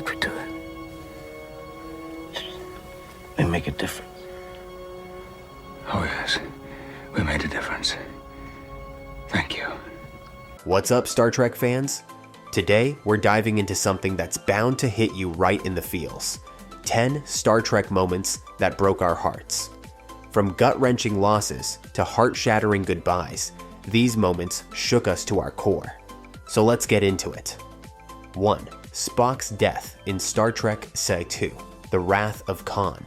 if we do it, we make a difference. Oh, yes. We made a difference. Thank you. What's up, Star Trek fans? Today, we're diving into something that's bound to hit you right in the feels. 10 Star Trek moments that broke our hearts. From gut-wrenching losses to heart-shattering goodbyes, these moments shook us to our core. So let's get into it. 1. Spock's death in Star Trek Seg 2, The Wrath of Khan.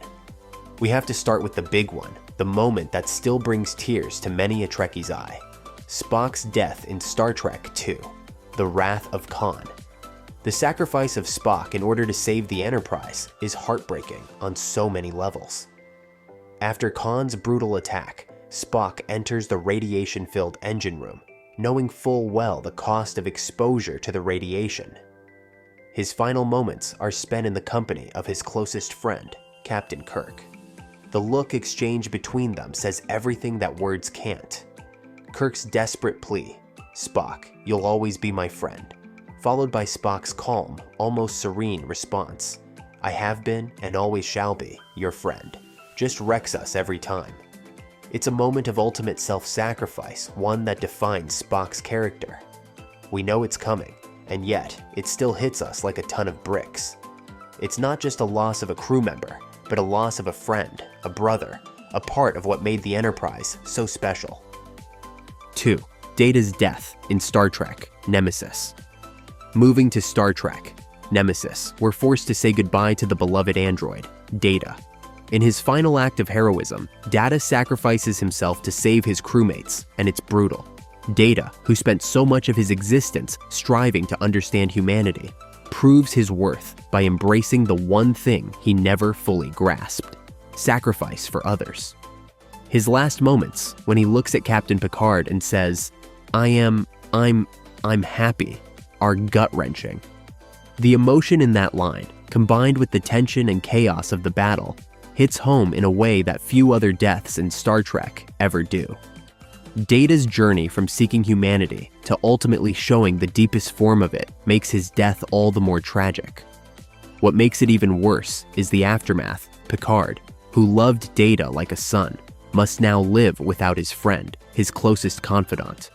We have to start with the big one, the moment that still brings tears to many a Trekkie's eye. Spock's death in Star Trek II, The Wrath of Khan. The sacrifice of Spock in order to save the Enterprise is heartbreaking on so many levels. After Khan's brutal attack, Spock enters the radiation-filled engine room, knowing full well the cost of exposure to the radiation. His final moments are spent in the company of his closest friend, Captain Kirk. The look exchanged between them says everything that words can't. Kirk's desperate plea, "Spock, you'll always be my friend," followed by Spock's calm, almost serene response, "I have been and always shall be your friend," just wrecks us every time. It's a moment of ultimate self-sacrifice, one that defines Spock's character. We know it's coming, and yet it still hits us like a ton of bricks. It's not just a loss of a crew member, but a loss of a friend, a brother, a part of what made the Enterprise so special. 2. Data's death in Star Trek Nemesis. Moving to Star Trek Nemesis, we're forced to say goodbye to the beloved android, Data. In his final act of heroism, Data sacrifices himself to save his crewmates, and it's brutal. Data, who spent so much of his existence striving to understand humanity, proves his worth by embracing the one thing he never fully grasped: sacrifice for others. His last moments, when he looks at Captain Picard and says, I'm happy," are gut-wrenching. The emotion in that line, combined with the tension and chaos of the battle, hits home in a way that few other deaths in Star Trek ever do. Data's journey from seeking humanity to ultimately showing the deepest form of it makes his death all the more tragic. What makes it even worse is the aftermath. Picard, who loved Data like a son, must now live without his friend, his closest confidant.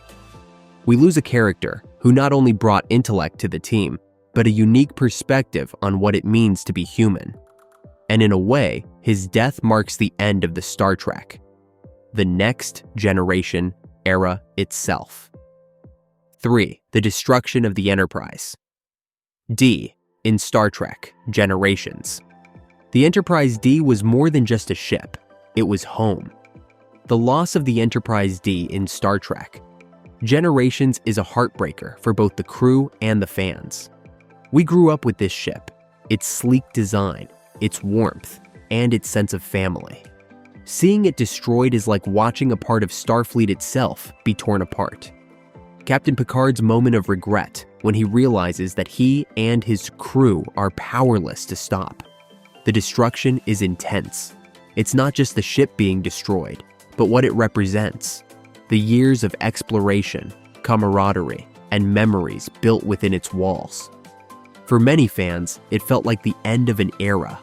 We lose a character who not only brought intellect to the team, but a unique perspective on what it means to be human. And in a way, his death marks the end of the Star Trek, the next generation era itself. 3. The destruction of the Enterprise. D. In Star Trek Generations. The Enterprise D was more than just a ship, it was home. The loss of the Enterprise D in Star Trek Generations is a heartbreaker for both the crew and the fans. We grew up with this ship, its sleek design, its warmth, and its sense of family. Seeing it destroyed is like watching a part of Starfleet itself be torn apart. Captain Picard's moment of regret when he realizes that he and his crew are powerless to stop. The destruction is intense. It's not just the ship being destroyed, but what it represents. The years of exploration, camaraderie, and memories built within its walls. For many fans, it felt like the end of an era.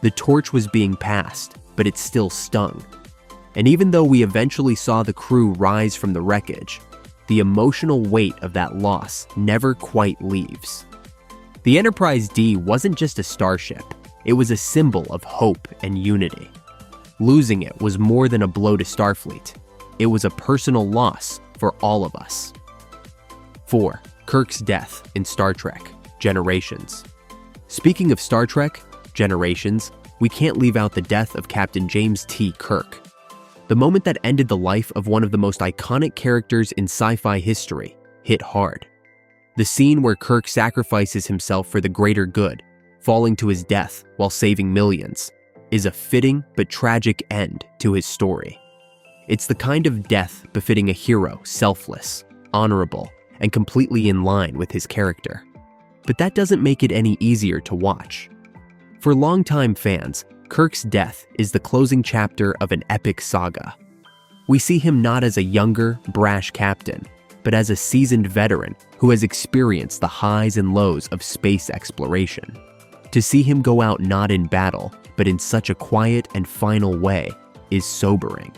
The torch was being passed, but it still stung. And even though we eventually saw the crew rise from the wreckage, the emotional weight of that loss never quite leaves. The Enterprise D wasn't just a starship, it was a symbol of hope and unity. Losing it was more than a blow to Starfleet. It was a personal loss for all of us. 4. Kirk's death in Star Trek Generations. Speaking of Star Trek Generations, we can't leave out the death of Captain James T. Kirk. The moment that ended the life of one of the most iconic characters in sci-fi history hit hard. The scene where Kirk sacrifices himself for the greater good, falling to his death while saving millions, is a fitting but tragic end to his story. It's the kind of death befitting a hero, selfless, honorable, and completely in line with his character. But that doesn't make it any easier to watch. For longtime fans, Kirk's death is the closing chapter of an epic saga. We see him not as a younger, brash captain, but as a seasoned veteran who has experienced the highs and lows of space exploration. To see him go out not in battle, but in such a quiet and final way is sobering.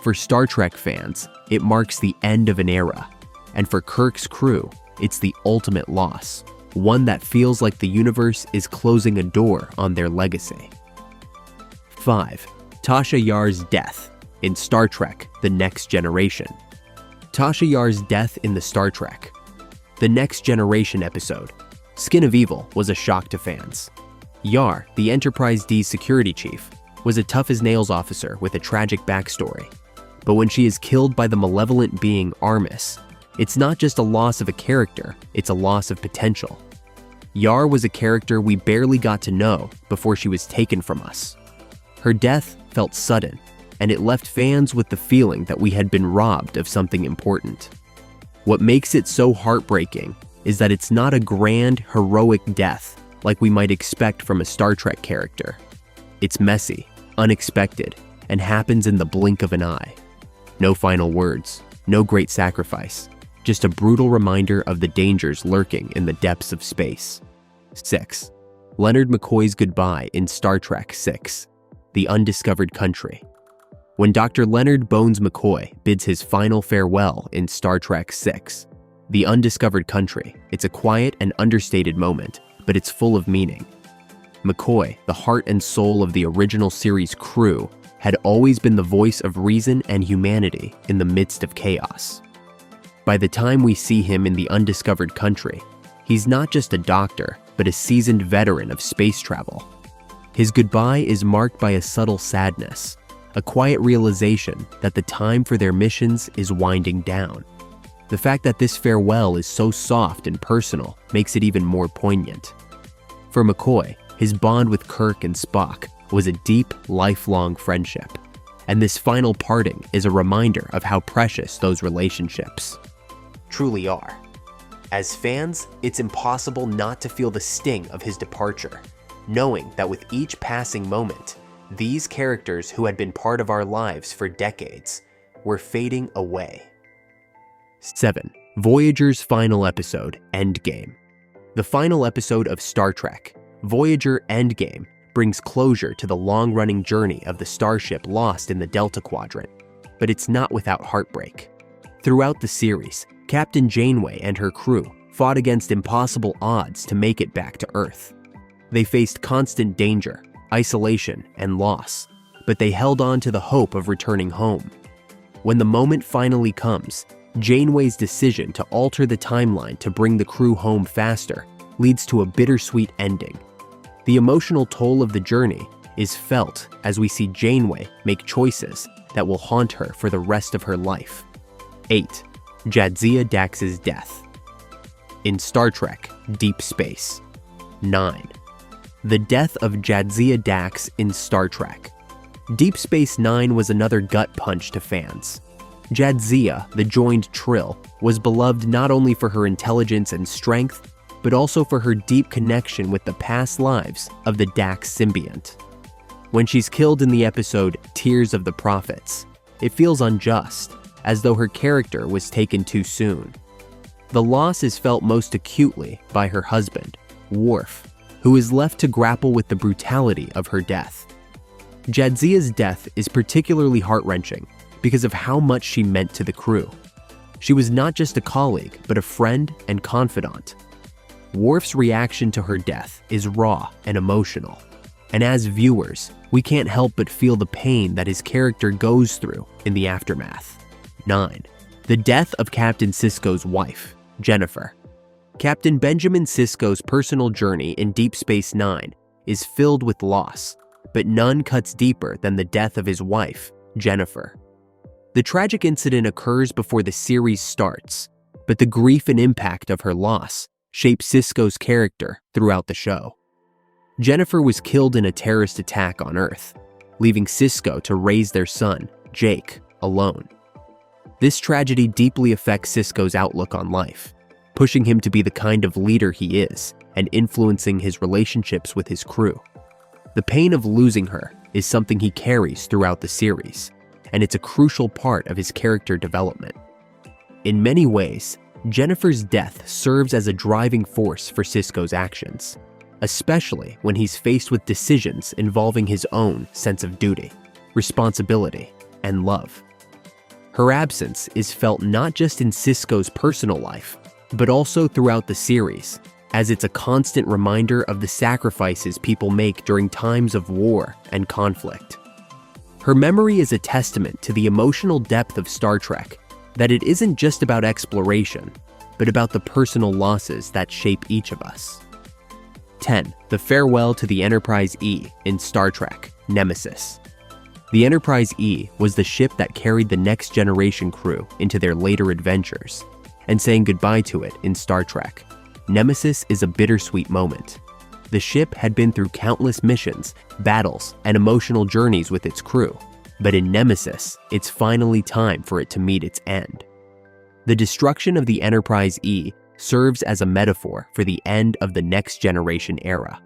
For Star Trek fans, it marks the end of an era, and for Kirk's crew, it's the ultimate loss, one that feels like the universe is closing a door on their legacy. 5. Tasha Yar's death in Star Trek: The Next Generation. Tasha Yar's death in the Star Trek: The Next Generation episode, Skin of Evil, was a shock to fans. Yar, the Enterprise D's security chief, was a tough-as-nails officer with a tragic backstory. But when she is killed by the malevolent being Armis, it's not just a loss of a character, it's a loss of potential. Yar was a character we barely got to know before she was taken from us. Her death felt sudden, and it left fans with the feeling that we had been robbed of something important. What makes it so heartbreaking is that it's not a grand, heroic death like we might expect from a Star Trek character. It's messy, unexpected, and happens in the blink of an eye. No final words, no great sacrifice, just a brutal reminder of the dangers lurking in the depths of space. 6. Leonard McCoy's goodbye in Star Trek VI: The Undiscovered Country. When Dr. Leonard Bones McCoy bids his final farewell in Star Trek VI: The Undiscovered Country, it's a quiet and understated moment, but it's full of meaning. McCoy, the heart and soul of the original series crew, had always been the voice of reason and humanity in the midst of chaos. By the time we see him in The Undiscovered Country, he's not just a doctor, but a seasoned veteran of space travel. His goodbye is marked by a subtle sadness, a quiet realization that the time for their missions is winding down. The fact that this farewell is so soft and personal makes it even more poignant. For McCoy, his bond with Kirk and Spock was a deep, lifelong friendship, and this final parting is a reminder of how precious those relationships truly are. As fans, it's impossible not to feel the sting of his departure, knowing that with each passing moment, these characters who had been part of our lives for decades were fading away. 7. Voyager's final episode, Endgame. The final episode of Star Trek, Voyager Endgame, brings closure to the long-running journey of the starship lost in the Delta Quadrant, but it's not without heartbreak. Throughout the series, Captain Janeway and her crew fought against impossible odds to make it back to Earth. They faced constant danger, isolation, and loss, but they held on to the hope of returning home. When the moment finally comes, Janeway's decision to alter the timeline to bring the crew home faster leads to a bittersweet ending. The emotional toll of the journey is felt as we see Janeway make choices that will haunt her for the rest of her life. 8. Jadzia Dax's death. In Star Trek: Deep Space. 9. The death of Jadzia Dax in Star Trek. Deep Space Nine was another gut punch to fans. Jadzia, the joined Trill, was beloved not only for her intelligence and strength, but also for her deep connection with the past lives of the Dax symbiont. When she's killed in the episode Tears of the Prophets, it feels unjust, as though her character was taken too soon. The loss is felt most acutely by her husband, Worf, who is left to grapple with the brutality of her death. Jadzia's death is particularly heart-wrenching because of how much she meant to the crew. She was not just a colleague, but a friend and confidant. Worf's reaction to her death is raw and emotional, and as viewers, we can't help but feel the pain that his character goes through in the aftermath. 9. The death of Captain Sisko's wife, Jennifer. Captain Benjamin Sisko's personal journey in Deep Space Nine is filled with loss, but none cuts deeper than the death of his wife, Jennifer. The tragic incident occurs before the series starts, but the grief and impact of her loss shapes Sisko's character throughout the show. Jennifer was killed in a terrorist attack on Earth, leaving Sisko to raise their son, Jake, alone. This tragedy deeply affects Sisko's outlook on life, pushing him to be the kind of leader he is and influencing his relationships with his crew. The pain of losing her is something he carries throughout the series, and it's a crucial part of his character development. In many ways, Jennifer's death serves as a driving force for Sisko's actions. especially when he's faced with decisions involving his own sense of duty, responsibility, and love. Her absence is felt not just in Sisko's personal life, but also throughout the series, as it's a constant reminder of the sacrifices people make during times of war and conflict. Her memory is a testament to the emotional depth of Star Trek, that it isn't just about exploration, but about the personal losses that shape each of us. 10. The farewell to the Enterprise E in Star Trek, Nemesis. The Enterprise E was the ship that carried the Next Generation crew into their later adventures, and saying goodbye to it in Star Trek, Nemesis is a bittersweet moment. The ship had been through countless missions, battles, and emotional journeys with its crew, but in Nemesis, it's finally time for it to meet its end. The destruction of the Enterprise E serves as a metaphor for the end of the Next Generation era.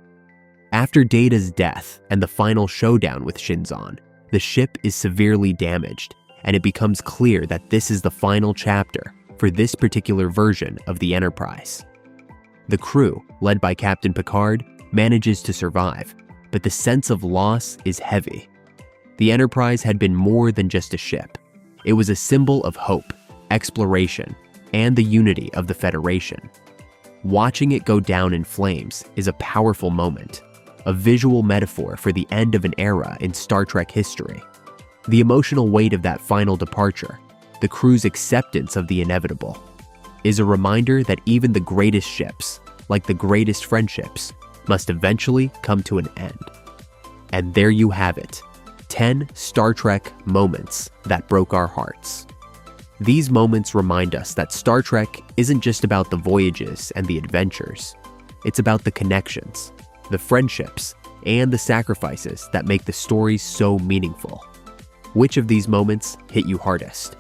After Data's death and the final showdown with Shinzon, the ship is severely damaged, and it becomes clear that this is the final chapter for this particular version of the Enterprise. The crew, led by Captain Picard, manages to survive, but the sense of loss is heavy. The Enterprise had been more than just a ship. It was a symbol of hope, exploration, and the unity of the Federation. Watching it go down in flames is a powerful moment, a visual metaphor for the end of an era in Star Trek history. The emotional weight of that final departure, the crew's acceptance of the inevitable, is a reminder that even the greatest ships, like the greatest friendships, must eventually come to an end. And there you have it, 10 Star Trek moments that broke our hearts. These moments remind us that Star Trek isn't just about the voyages and the adventures. It's about the connections, the friendships, and the sacrifices that make the stories so meaningful. Which of these moments hit you hardest?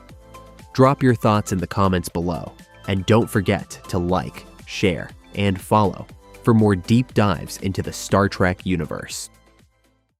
Drop your thoughts in the comments below, and don't forget to like, share, and follow for more deep dives into the Star Trek universe.